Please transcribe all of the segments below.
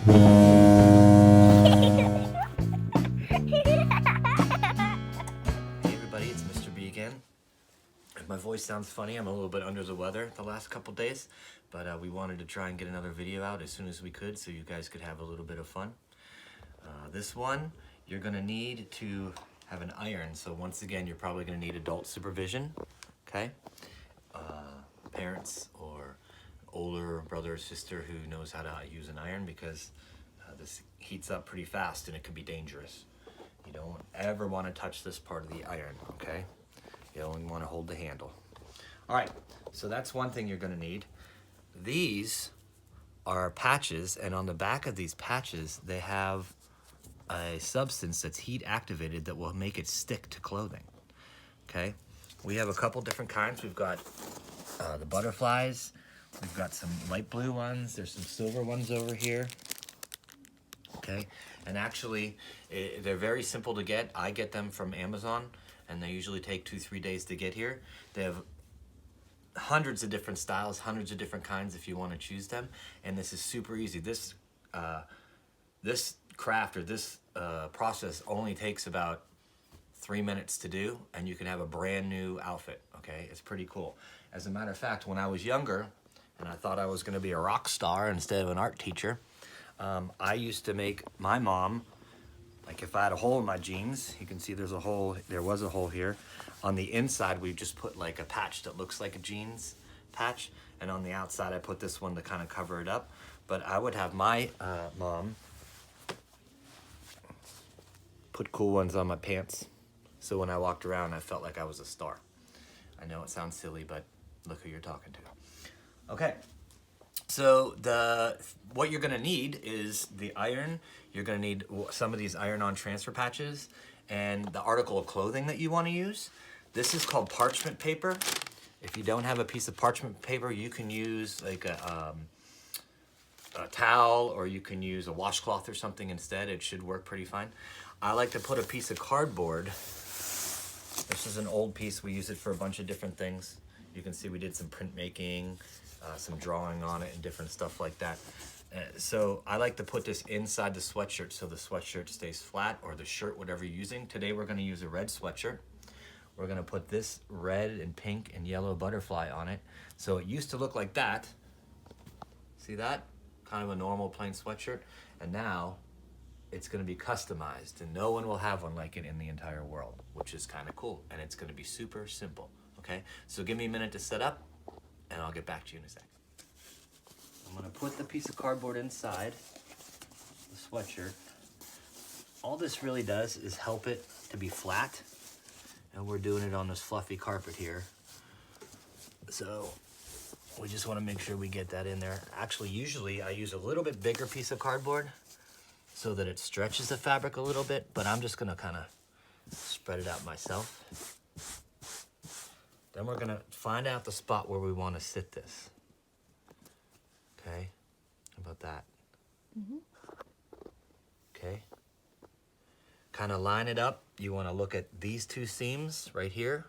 Everybody, it's Mr. B again. If my voice sounds funny, I'm a little bit under the weather the last couple days, but we wanted to try and get another video out as soon as we could so you guys could have a little bit of fun. This one, you're gonna need to have an iron, so once again, you're probably gonna need adult supervision, okay? Parents or older brother or sister who knows how to use an iron, because this heats up pretty fast and it can be dangerous. You don't ever want to touch this part of the iron, okay? You only want to hold the handle. All right, so that's one thing you're going to need. These are patches, and on the back of these patches, they have a substance that's heat activated that will make it stick to clothing, okay? We have a couple different kinds. We've got the butterflies. We've got some light blue ones. There's some silver ones over here. Okay, and actually, they're very simple to get. I get them from Amazon, and they usually take 2-3 days to get here. They have hundreds of different styles, hundreds of different kinds if you want to choose them, and this is super easy. This craft or this process only takes about 3 minutes to do, and you can have a brand new outfit, okay? It's pretty cool. As a matter of fact, when I was younger, and I thought I was gonna be a rock star instead of an art teacher, I used to make my mom, like if I had a hole in my jeans, you can see there's a hole, there was a hole here. On the inside, we just put like a patch that looks like a jeans patch, and on the outside, I put this one to kind of cover it up. But I would have my mom put cool ones on my pants, so when I walked around, I felt like I was a star. I know it sounds silly, but look who you're talking to. Okay. So what you're gonna need is the iron. You're gonna need some of these iron-on transfer patches and the article of clothing that you wanna use. This is called parchment paper. If you don't have a piece of parchment paper, you can use like a towel, or you can use a washcloth or something instead. It should work pretty fine. I like to put a piece of cardboard. This is an old piece. We use it for a bunch of different things. You can see we did some printmaking, some drawing on it and different stuff like that. So I like to put this inside the sweatshirt so the sweatshirt stays flat, or the shirt, whatever you're using. Today we're gonna use a red sweatshirt. We're gonna put this red and pink and yellow butterfly on it. So it used to look like that. See that? Kind of a normal plain sweatshirt. And now it's gonna be customized, and no one will have one like it in the entire world, which is kind of cool. And it's gonna be super simple, okay? So give me a minute to set up, and I'll get back to you in a sec. I'm gonna put the piece of cardboard inside the sweatshirt. All this really does is help it to be flat, and we're doing it on this fluffy carpet here. So we just wanna make sure we get that in there. Actually, usually I use a little bit bigger piece of cardboard so that it stretches the fabric a little bit, but I'm just gonna kinda spread it out myself. Then we're gonna find out the spot where we wanna sit this. Okay, how about that? Okay, kind of line it up. You wanna look at these two seams right here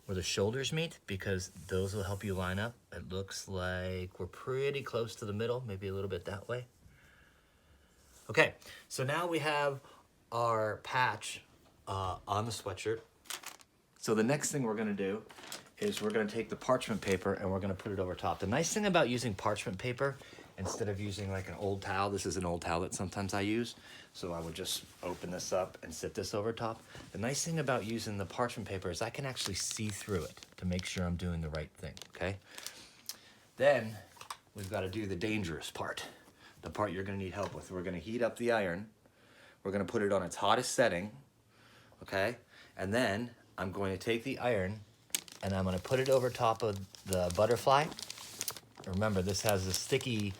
where the shoulders meet, because those will help you line up. It looks like we're pretty close to the middle, maybe a little bit that way. Okay, so now we have our patch on the sweatshirt. So the next thing we're gonna do is we're gonna take the parchment paper and we're gonna put it over top. The nice thing about using parchment paper, instead of using like an old towel, this is an old towel that sometimes I use, so I would just open this up and sit this over top. The nice thing about using the parchment paper is I can actually see through it to make sure I'm doing the right thing, okay? Then we've gotta do the dangerous part, the part you're gonna need help with. We're gonna heat up the iron. We're gonna put it on its hottest setting, okay? And then I'm going to take the iron and I'm gonna put it over top of the butterfly. Remember, this has a sticky,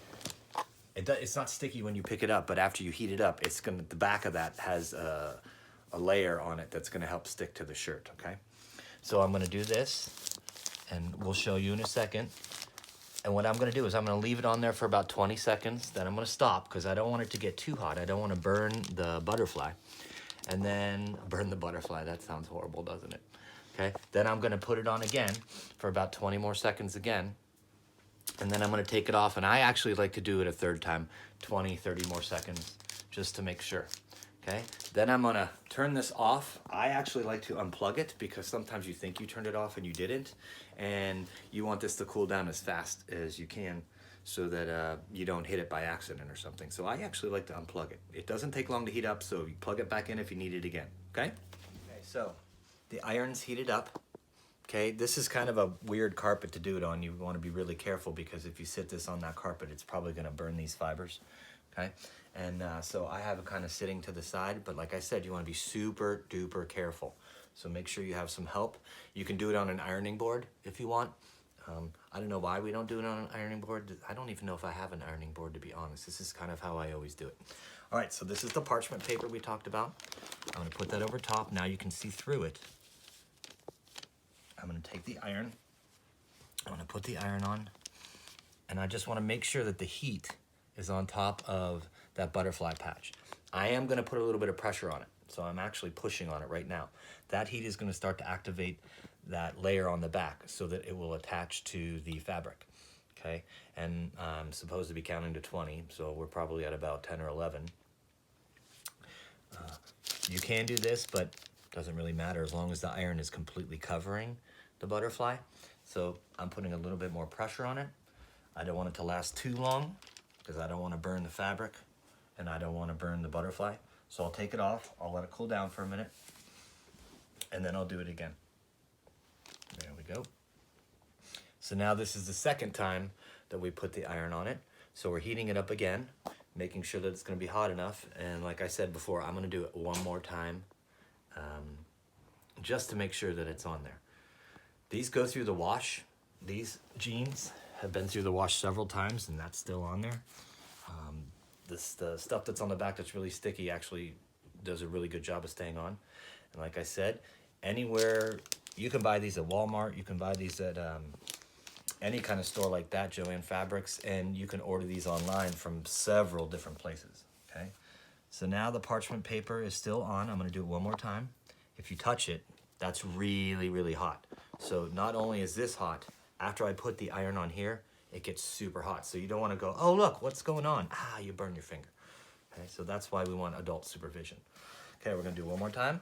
it's not sticky when you pick it up, but after you heat it up, it's gonna, the back of that has a layer on it that's gonna help stick to the shirt, okay? So I'm gonna do this, and we'll show you in a second. And what I'm gonna do is I'm gonna leave it on there for about 20 seconds, then I'm gonna stop, because I don't want it to get too hot. I don't wanna burn the butterfly. And then, burn the butterfly, that sounds horrible, doesn't it? Okay, then I'm gonna put it on again for about 20 more seconds again. And then I'm gonna take it off, and I actually like to do it a third time, 20, 30 more seconds, just to make sure, okay? Then I'm gonna turn this off. I actually like to unplug it because sometimes you think you turned it off and you didn't, and you want this to cool down as fast as you can so that you don't hit it by accident or something. So I actually like to unplug it. It doesn't take long to heat up, so you plug it back in if you need it again, okay? Okay, so the iron's heated up. Okay, this is kind of a weird carpet to do it on. You want to be really careful because if you sit this on that carpet, it's probably going to burn these fibers. Okay, and so I have it kind of sitting to the side, but like I said, you want to be super duper careful. So make sure you have some help. You can do it on an ironing board if you want. I don't know why we don't do it on an ironing board. I don't even know if I have an ironing board, to be honest. This is kind of how I always do it. All right, so this is the parchment paper we talked about. I'm going to put that over top. Now you can see through it. I'm going to take the iron, I'm going to put the iron on, and I just want to make sure that the heat is on top of that butterfly patch. I am going to put a little bit of pressure on it, so I'm actually pushing on it right now. That heat is going to start to activate that layer on the back so that it will attach to the fabric, okay? And I'm supposed to be counting to 20, so we're probably at about 10 or 11. You can do this, but it doesn't really matter as long as the iron is completely covering the butterfly. So I'm putting a little bit more pressure on it. I don't want it to last too long because I don't want to burn the fabric and I don't want to burn the butterfly. So I'll take it off, I'll let it cool down for a minute, and then I'll do it again. There we go. So now this is the second time that we put the iron on it. So we're heating it up again, making sure that it's going to be hot enough. And like I said before, I'm going to do it one more time just to make sure that it's on there. These go through the wash. These jeans have been through the wash several times, and that's still on there. The stuff that's on the back that's really sticky actually does a really good job of staying on. And like I said, anywhere, you can buy these at Walmart, you can buy these at any kind of store like that, Joann Fabrics, and you can order these online from several different places, okay? So now the parchment paper is still on. I'm gonna do it one more time. If you touch it, that's really, really hot. So not only is this hot, after I put the iron on here, it gets super hot. So you don't wanna go, oh look, what's going on? Ah, you burn your finger. Okay, so that's why we want adult supervision. Okay, we're gonna do one more time.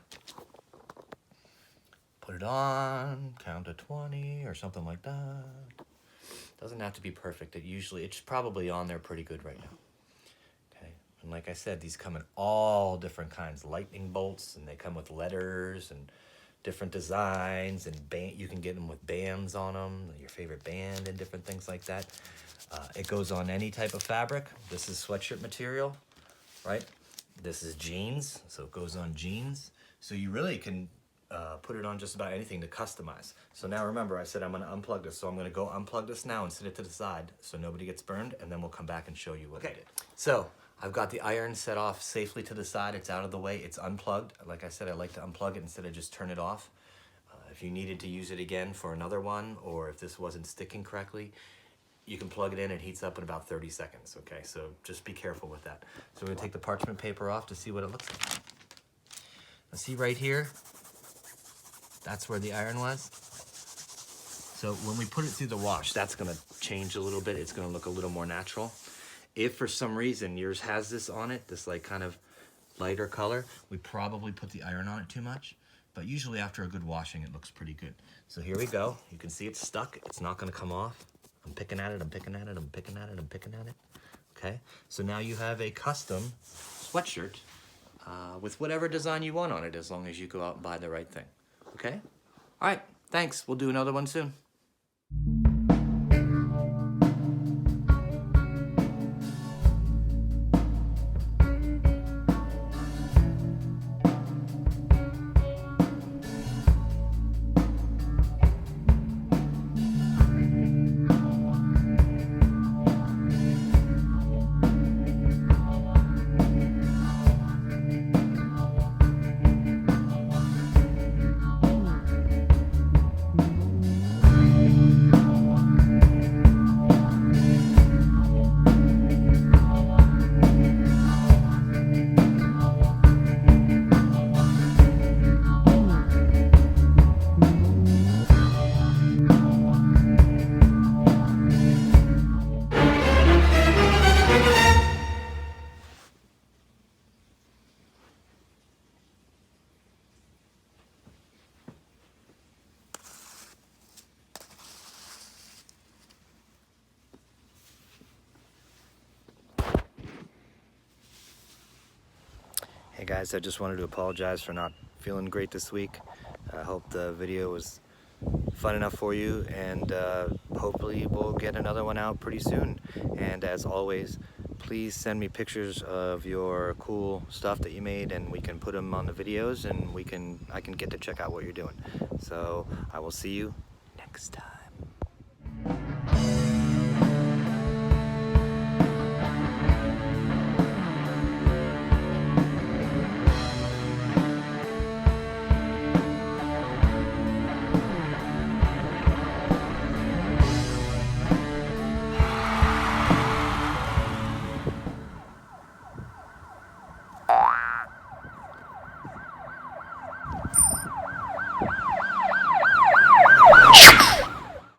Put it on, count to 20 or something like that. Doesn't have to be perfect. It's probably on there pretty good right now. Okay, and like I said, these come in all different kinds, lightning bolts, and they come with letters and different designs, and you can get them with bands on them, your favorite band and different things like that. It goes on any type of fabric. This is sweatshirt material, right? This is jeans, so it goes on jeans. So you really can put it on just about anything to customize. So now remember, I said I'm gonna unplug this, so I'm gonna go unplug this now and sit it to the side so nobody gets burned, and then we'll come back and show you what I did. So I've got the iron set off safely to the side. It's out of the way, it's unplugged. Like I said, I like to unplug it instead of just turn it off. If you needed to use it again for another one, or if this wasn't sticking correctly, you can plug it in, it heats up in about 30 seconds, okay? So just be careful with that. So we're gonna take the parchment paper off to see what it looks like. Now see right here, that's where the iron was. So when we put it through the wash, that's gonna change a little bit. It's gonna look a little more natural. If for some reason yours has this on it, this like kind of lighter color, we probably put the iron on it too much, but usually after a good washing, it looks pretty good. So here we go. You can see it's stuck. It's not gonna come off. I'm picking at it, I'm picking at it, I'm picking at it, I'm picking at it. Okay, so now you have a custom sweatshirt with whatever design you want on it, as long as you go out and buy the right thing. Okay? All right, thanks. We'll do another one soon. guys, I just wanted to apologize for not feeling great this week. I hope the video was fun enough for you, and hopefully we'll get another one out pretty soon. And as always, please send me pictures of your cool stuff that you made, and we can put them on the videos, and I can get to check out what you're doing. So I will see you next time.